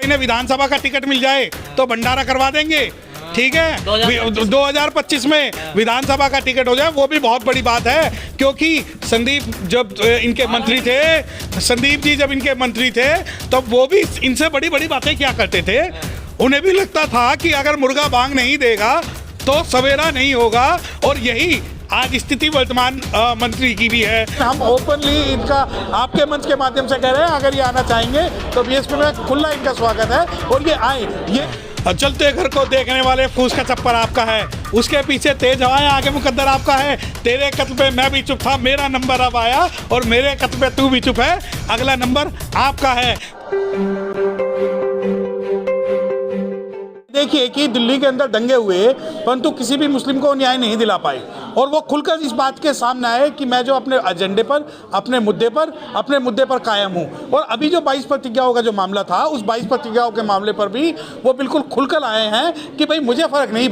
इन्हें विधानसभा का टिकट मिल जाए तो भंडारा करवा देंगे, ठीक है। 2025 में विधानसभा का टिकट हो जाए वो भी बहुत बड़ी बात है, क्योंकि संदीप जब इनके मंत्री थे, संदीप जी जब इनके मंत्री थे तब वो भी इनसे बड़ी बड़ी बातें क्या करते थे। उन्हें भी लगता था कि अगर मुर्गा बांग नहीं देगा तो सवेरा नहीं होगा, और यही आज स्थिति वर्तमान मंत्री की भी है। हम ओपनली इनका आपके मंच के माध्यम से कह रहे हैं, अगर ये आना चाहेंगे तो बीएसपी में खुला इनका स्वागत है, और ये आए। ये चलते घर को देखने वाले फूस का चप्पर आपका है, उसके पीछे तेज हवाएं, आगे मुकद्दर आपका है। तेरे कत्ल पे मैं भी चुप था, मेरा नंबर अब आया, और मेरे कत्ल पे तू भी चुप है, अगला नंबर आपका है। देखिए कि दिल्ली के अंदर दंगे हुए परंतु किसी भी मुस्लिम को न्याय नहीं दिला पाए, और वो खुलकर इस बात के सामने आए कि मैं जो अपने एजेंडे पर, अपने मुद्दे पर कायम हूँ। और अभी जो 22 प्रतिज्ञाओं का जो मामला था, उस 22 प्रतिज्ञाओं के मामले पर भी वो बिल्कुल खुलकर आए हैं कि भाई मुझे फ़र्क नहीं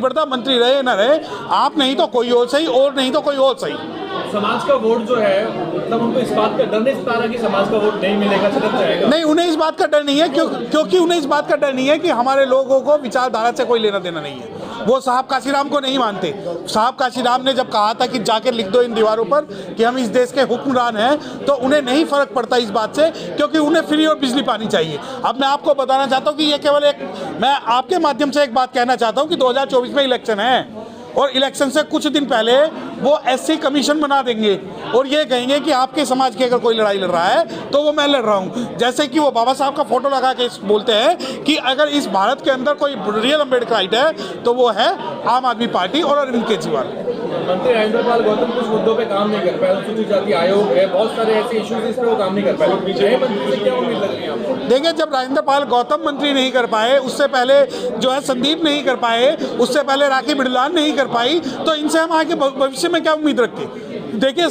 पड़ता, मंत्री रहे ना रहे, आप नहीं तो कोई और सही, और नहीं तो कोई और सही। समाज का वोट जो है, मतलब उनको इस बात का डर नहीं सता रहा कि समाज का वोट नहीं मिलेगा, छटक जाएगा? नहीं, उन्हें इस बात का डर नहीं है, क्योंकि उन्हें इस बात का डर नहीं है कि हमारे लोगों को विचारधारा से कोई लेना देना नहीं है। वो साहब काशीराम को नहीं मानते। साहब काशीराम ने जब कहा था कि जाके लिख दो इन दीवारों पर कि हम इस देश के हुक्मरान हैं, तो उन्हें नहीं फर्क पड़ता इस बात से, क्योंकि उन्हें फ्री और बिजली पानी चाहिए। अब मैं आपको बताना चाहता हूँ कि ये केवल एक, मैं आपके माध्यम से एक बात कहना चाहता हूँ कि 2024 में इलेक्शन है, और इलेक्शन से कुछ दिन पहले वो एससी कमीशन बना देंगे और ये कहेंगे कि आपके समाज की अगर कोई लड़ाई लड़ रहा है तो वो मैं लड़ रहा हूँ। जैसे कि वो बाबा साहब का फोटो लगा के बोलते हैं कि अगर इस भारत के अंदर कोई रियल अम्बेडकराइट है तो वो है आम आदमी पार्टी और अरविंद केजरीवाल। मंत्री राजेंद्र पाल गौतम कुछ मुद्दों पे काम नहीं कर पाए, अनुसूचित जाति आयोग है, बहुत सारे ऐसे इश्यूज इस पर वो काम नहीं कर पाए। मंत्री से क्या उम्मीद लग रही है आपको? देखिए, जब राजेंद्र पाल गौतम मंत्री नहीं कर पाए, उससे पहले जो है संदीप नहीं कर पाए, उससे पहले राखी बिड़लाल नहीं कर पाई, तो इनसे हम आगे भविष्य में क्या उम्मीद रखते? देखिए,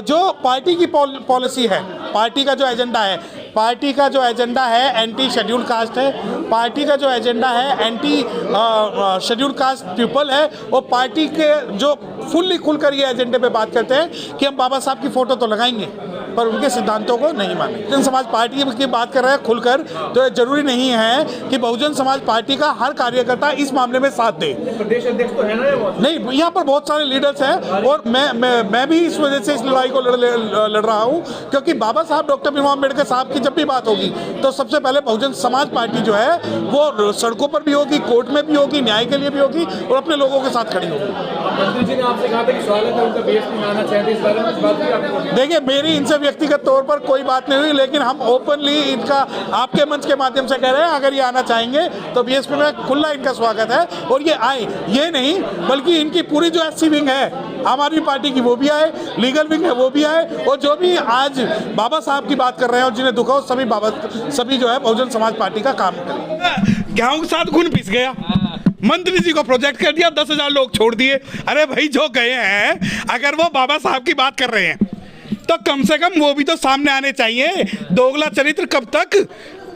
जो पार्टी की पॉलिसी है, पार्टी का जो एजेंडा है एंटी शेड्यूल कास्ट है, पार्टी का जो एजेंडा है एंटी शेड्यूल कास्ट पीपल है, और पार्टी के जो फुल्ली खुलकर ये एजेंडे पे बात करते हैं कि हम बाबा साहब की फोटो तो लगाएंगे पर उनके सिद्धांतों को नहीं माने। बहुजन समाज पार्टी की बात कर रहे हैं खुलकर, तो जरूरी नहीं है कि बहुजन समाज पार्टी का हर कार्यकर्ता इस मामले में साथ दे। प्रदेश अध्यक्ष तो है ना? नहीं, यहाँ पर बहुत सारे लीडर्स हैं, और मैं भी इस वजह से इस लड़ाई को लड़ रहा हूँ, क्योंकि बाबा साहब डॉक्टर भीमराव अम्बेडकर साहब की जब भी बात होगी तो सबसे पहले बहुजन समाज पार्टी जो है वो सड़कों पर भी होगी, कोर्ट में भी होगी, न्याय के लिए भी होगी, और अपने लोगों के साथ खड़ी होगी। मंत्री जी ने आपसे कहा था कि स्वागत है उनका, बीएसपी में आना चाहते, इस बारे में कुछ बात की आपको? देखिए, मेरी इनसे व्यक्तिगत तौर पर कोई बात नहीं हुई, लेकिन हम ओपनली इनका आपके मंच के माध्यम से कह रहे हैं, अगर ये आना चाहेंगे तो बीएसपी में खुला इनका स्वागत है, और ये आए। ये नहीं बल्कि इनकी पूरी जो एससी विंग है आम आदमी पार्टी की वो भी आए, लीगल विंग है वो भी आए, और जो भी आज बाबा साहब की बात कर रहे हैं और जिन्हें दुख हो सभी जो है बहुजन समाज पार्टी का काम करें। गेहूं के साथ खून पिस गया, मंत्री जी को प्रोजेक्ट कर दिया, 10,000 लोग छोड़ दिए। अरे भाई, जो गए हैं, अगर वो बाबा साहब की बात कर रहे हैं तो कम से कम वो भी तो सामने आने चाहिए। दोगला चरित्र कब तक?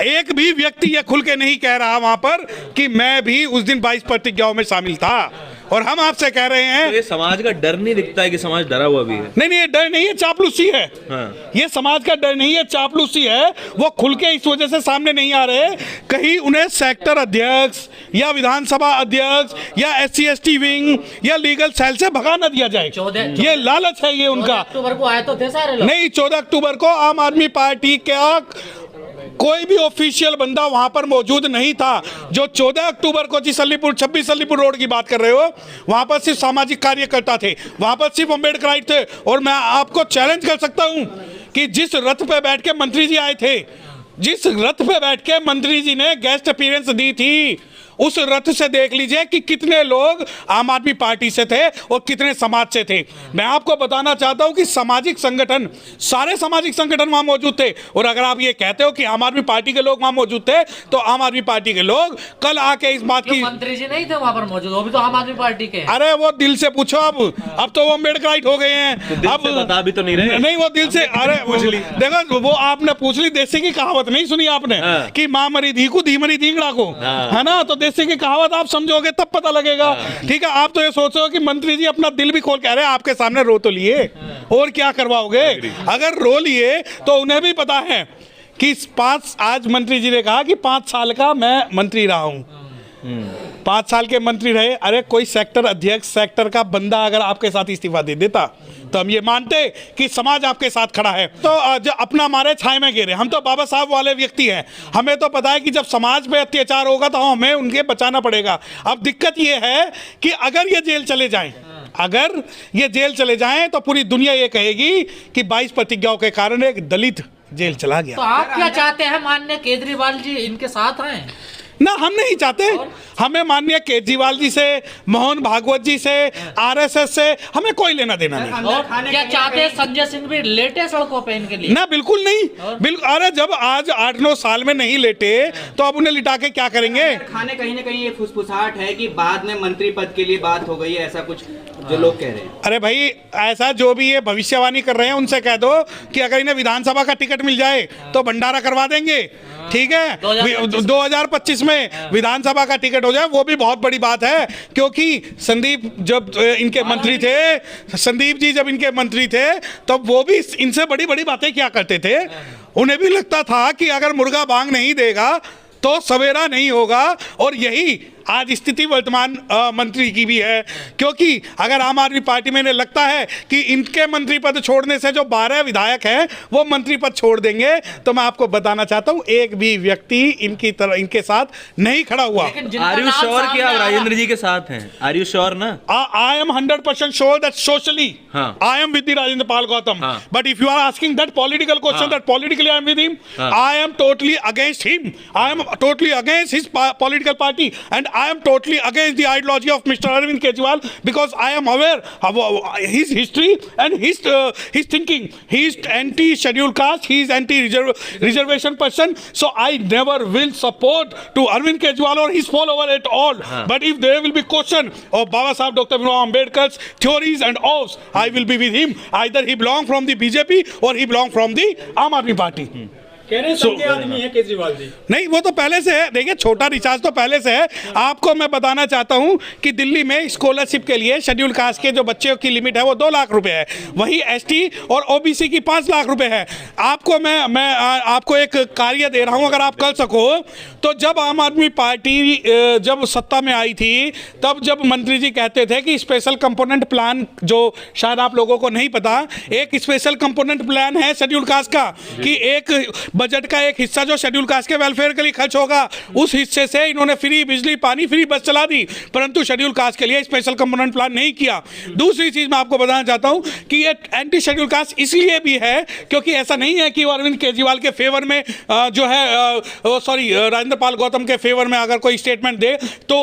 एक भी व्यक्ति ये खुल के नहीं कह रहा वहां पर कि मैं भी उस दिन 22 प्रतिज्ञाओं में शामिल था, और हम आपसे कह रहे हैं तो ये समाज का डर नहीं दिखता है कि समाज डरा हुआ भी है? नहीं, ये डर नहीं है, चापलूसी है। हाँ। ये समाज का डर नहीं है, चापलूसी है। वो खुल के इस वजह से सामने नहीं आ रहे, कहीं उन्हें सेक्टर अध्यक्ष या विधानसभा अध्यक्ष या SC/ST विंग या लीगल सेल से भगा न दिया जाए। ये लालच है, ये उनका। 14 अक्टूबर को आए तो थे सारे लोग। नहीं, 14 अक्टूबर को आम आदमी पार्टी का कोई भी ऑफिशियल बंदा वहां पर मौजूद नहीं था। जो 14 अक्टूबर को 26 अलीपुर रोड की बात कर रहे हो, वहां पर सिर्फ सामाजिक कार्यकर्ता थे, वहां पर सिर्फ अम्बेडकराइट थे। और मैं आपको चैलेंज कर सकता हूं कि जिस रथ पे बैठ के मंत्री जी आए थे, जिस रथ पे बैठ के मंत्री जी ने गेस्ट अपीयरेंस दी थी, उस रथ से देख लीजिए कि कितने लोग आम आदमी पार्टी से थे और कितने समाज से थे। मैं आपको बताना चाहता हूं कि सामाजिक संगठन, सारे सामाजिक संगठन वहां मौजूद थे। और अगर आप ये कहते हो कि आम आदमी पार्टी के लोग वहां मौजूद थे, तो आम आदमी पार्टी के लोग कल आके इस बात की, मंत्री जी नहीं थे वहां पर मौजूद, वो भी तो आम आदमी पार्टी के। अरे वो दिल से पूछो, अब तो वो अम्बेडकराइट हो गए हैं। तो अब बता भी तो नहीं रहे। नहीं, वो दिल से, अरे देखो, वो आपने पूछ ली, देसी की कहावत नहीं सुनी आपने कि माँ मरी धी को धी मरी धींगड़ा को, है ना? तो देसी की कहावत आप समझोगे तब पता लगेगा। ठीक है, आप तो ये सोच रहे हो कि मंत्री जी अपना दिल भी खोल के, अरे आपके सामने रो तो लिए, और क्या करवाओगे? अगर रो लिए तो उन्हें भी पता है कि आज मंत्री जी ने कहा कि 5 साल का मैं मंत्री रहा हूं। 5 साल के मंत्री रहे। अरे कोई सेक्टर अध्यक्ष, सेक्टर का बंदा अगर आपके साथ इस्तीफा दे देता तो हम ये मानते कि समाज आपके साथ खड़ा है। तो जो अपना मारे छाए में गिरे, हम तो बाबा साहब वाले व्यक्ति हैं। हमें तो पता है कि जब समाज पे अत्याचार होगा तो हमें उनके बचाना पड़ेगा। अब दिक्कत ये है कि अगर ये जेल चले जाएं, अगर ये जेल चले जाएं तो पूरी दुनिया ये कहेगी कि 22 प्रतिज्ञाओं के कारण एक दलित जेल चला गया। तो आप क्या चाहते हैं माननीय केजरीवाल जी इनके साथ हैं? ना, हम नहीं चाहते। हमें माननीय केजरीवाल जी से, मोहन भागवत जी से, आरएसएस से हमें कोई लेना देना नहीं। और क्या चाहते हैं संजय सिंह भी लेटे सड़कों पे इनके लिए? ना, बिल्कुल नहीं, बिल्कुल। अरे जब आज 8-9 साल में नहीं लेटे तो अब उन्हें लिटा के क्या करेंगे? खाने कहीं ना कहीं ये फुसफुसाहट है कि बाद में मंत्री पद के लिए बात हो गई है, ऐसा कुछ जो लोग कह रहे हैं। अरे भाई, ऐसा जो भी ये भविष्यवाणी कर रहे हैं उनसे कह दो कि अगर इन्हें विधानसभा का टिकट मिल जाए तो भंडारा करवा देंगे। ठीक है, 2025 में विधानसभा का टिकट हो जाए, वो भी बहुत बड़ी बात है। क्योंकि संदीप जी जब इनके मंत्री थे तब वो भी इनसे बड़ी बड़ी बातें क्या करते थे। उन्हें भी लगता था कि अगर मुर्गा बांग नहीं देगा तो सवेरा नहीं होगा। और यही आज स्थिति वर्तमान मंत्री की भी है। क्योंकि अगर आम आदमी पार्टी में इन्हें लगता है कि इनके मंत्री पद छोड़ने से जो 12 विधायक हैं वो मंत्री पद छोड़ देंगे, तो मैं आपको बताना चाहता हूं एक भी व्यक्ति इनके साथ नहीं खड़ा हुआ। आर यू श्योर कि आप राजेंद्र जी के साथ हैं? आर यू श्योर ना? I am 100% sure that socially I am with the Rajendra Pal Gautam, but if you are asking that political question that politically I am with him, I am totally against him, I am totally against his political party and I am totally against the ideology of Mr. Arvind Kejriwal because I am aware of his history and his thinking. He is anti-scheduled caste, he is anti-reservation person, so I never will support to Arvind Kejriwal or his follower at all. But if there will be question of Baba Saheb Dr. Bhimrao Ambedkar's theories and oaths, I will be with him. Either he belong from the BJP or he belong from the Aam Aadmi Party. कह रहे हैं सबके आदमी है केजरीवाल जी। नहीं, वो तो पहले से है। देखिए, छोटा रिचार्ज तो पहले से है। आपको मैं बताना चाहता हूं कि दिल्ली में स्कॉलरशिप के लिए शेड्यूल कास्ट के जो बच्चों की लिमिट है वो 2 लाख रुपए है, वही एसटी और ओबीसी की 5 लाख रुपए है। आपको मैं आपको एक कार्य दे रहा हूं, अगर आप कर सको तो। जब आम आदमी पार्टी जब सत्ता में आई थी तब जब मंत्री जी कहते थे कि स्पेशल कंपोनेंट प्लान, जो शायद आप लोगों को नहीं पता, एक स्पेशल कंपोनेंट प्लान है शेड्यूल कास्ट का कि एक बजट का एक हिस्सा जो शेड्यूल कास्ट के वेलफेयर के लिए खर्च होगा, उस हिस्से से इन्होंने फ्री बिजली, पानी, फ्री बस चला दी, परंतु शेड्यूल कास्ट के लिए स्पेशल कंपोनेंट प्लान नहीं किया। दूसरी चीज मैं आपको बताना चाहता हूं कि ये एंटी शेड्यूल कास्ट इसलिए भी है क्योंकि ऐसा नहीं है कि अरविंद केजरीवाल के फेवर में जो है राजेंद्र पाल गौतम के फेवर में अगर कोई स्टेटमेंट दे तो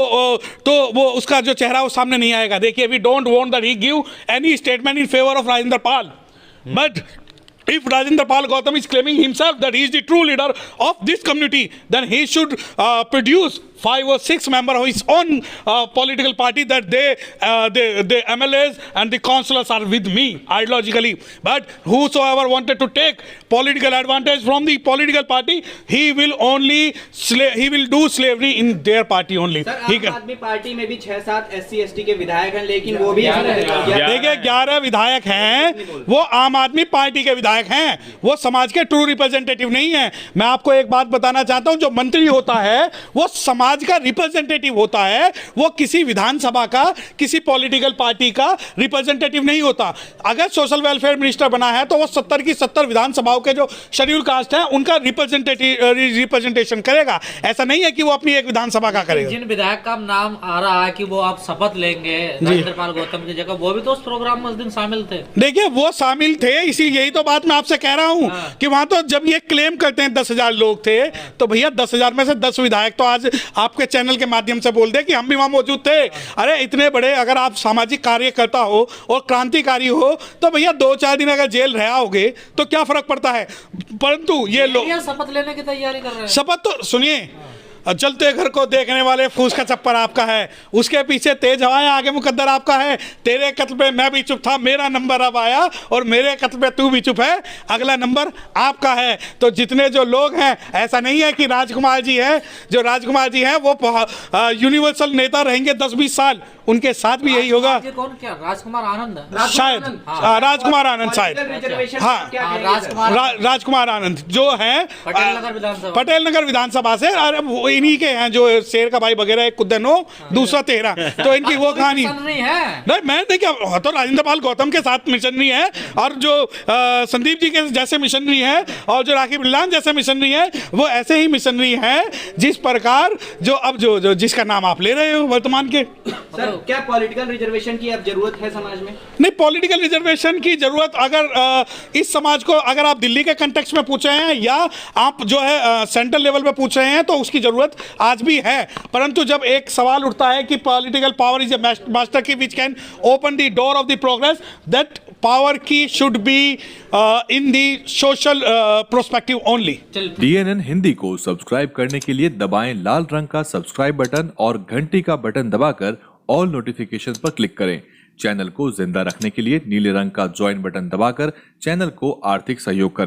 वो उसका जो चेहरा वो सामने नहीं आएगा। देखिए, we don't want that he give any statement in favour of Rajendra Pal, but if Rajendra Pal Gautam is claiming himself that he is the true leader of this community, then he should produce 5 or 6 members of his own political party that the MLAs and the councillors are with me ideologically. But whosoever wanted to take political advantage from the political party, he will do slavery in their party only. Sir, आम आदमी party में भी 6-7 SC/ST के विधायक हैं, लेकिन वो भी देखिए 11 विधायक हैं, वो आम आदमी पार्टी के विधायक हैं, वो समाज के ट्रू रिप्रेजेंटेटिव नहीं है। मैं आपको एक बात बताना चाहता हूं, जो मंत्री होता है वो समाज का रिप्रेजेंटेटिव होता है, वो किसी विधानसभा का, किसी पॉलिटिकल पार्टी का रिप्रेजेंटेटिव नहीं होता। अगर सोशल वेलफेयर मिनिस्टर बना है तो वो 70 की 70 विधानसभाओं के जो शेड्यूल कास्ट है उनका रिप्रेजेंटेशन करेगा। ऐसा नहीं है कि वो अपनी एक विधानसभा का करेगा। जिन विधायक का नाम आ रहा है कि वो आप शपथ लेंगे राजेंद्र पाल गौतम की जगह, वो भी तो उस प्रोग्राम में उस दिन शामिल थे। देखिए, वो शामिल थे, इसी यही तो बात मैं आपसे कह रहा हूं कि वहां तो जब ये क्लेम करते हैं 10,000 लोग थे, तो भैया 10,000 में से 10 विधायक तो आज आपके चैनल के माध्यम से बोल दे कि हम भी वहां मौजूद थे। अरे इतने बड़े अगर आप सामाजिक कार्यकर्ता हो और क्रांतिकारी हो तो भैया 2-4 दिन अगर जेल रहा होगे तो क्या फर्क पड़ता है। परंतु ये लोग शपथ लेने की तैयारी कर रहे हैं। शपथ तो सुनिए, जलते घर को देखने वाले फूस का चप्पर आपका है, उसके पीछे तेज हवाएं आगे मुकद्दर आपका है, तेरे कत्ल पे मैं भी चुप था मेरा नंबर अब आया और मेरे कत्ल पे तू भी चुप है, अगला नंबर आपका है। तो जितने जो लोग हैं, ऐसा नहीं है कि राजकुमार जी हैं, जो राजकुमार जी हैं वो यूनिवर्सल नेता रहेंगे 10-20 साल, उनके साथ भी यही होगा। कौन क्या राजकुमार आनंद शायद राजकुमार आनंद शायद, हाँ राजकुमार आनंद जो हैं पटेल नगर विधानसभा से, और वो इन्हीं के हैं जो शेर का भाई वगैरह, एक कुद्दनो दूसरा तेहरा, तो इनकी वो कहानी नहीं, मैं देखिए तो राजेंद्र पाल गौतम के साथ मिशनरी है, और जो संदीप जी के जैसे मिशनरी है, और जो राखी बिल्लान जैसे मिशनरी है, वो ऐसे ही मिशनरी है जिस प्रकार जो अब जो जिसका नाम आप ले रहे हो वर्तमान के। सर क्या पॉलिटिकल रिजर्वेशन की अब जरूरत है समाज में? नहीं, पॉलिटिकल रिजर्वेशन की जरूरत अगर इस समाज को अगर आप दिल्ली के कंटेक्स्ट में पूछ रहे हैं या आप जो है सेंट्रल लेवल पे पूछ रहे हैं तो उसकी जरूरत आज भी है, परंतु जब एक सवाल उठता है कि political power is a master key which can open the door of the progress, that power key should be in the social prospective only. DNN Hindi को सब्सक्राइब करने के लिए दबाएं लाल रंग का सब्सक्राइब बटन और घंटी का बटन दबाकर ऑल नोटिफिकेशन पर क्लिक करें। चैनल को जिंदा रखने के लिए नीले रंग का ज्वाइन बटन दबाकर चैनल को आर्थिक सहयोग करें।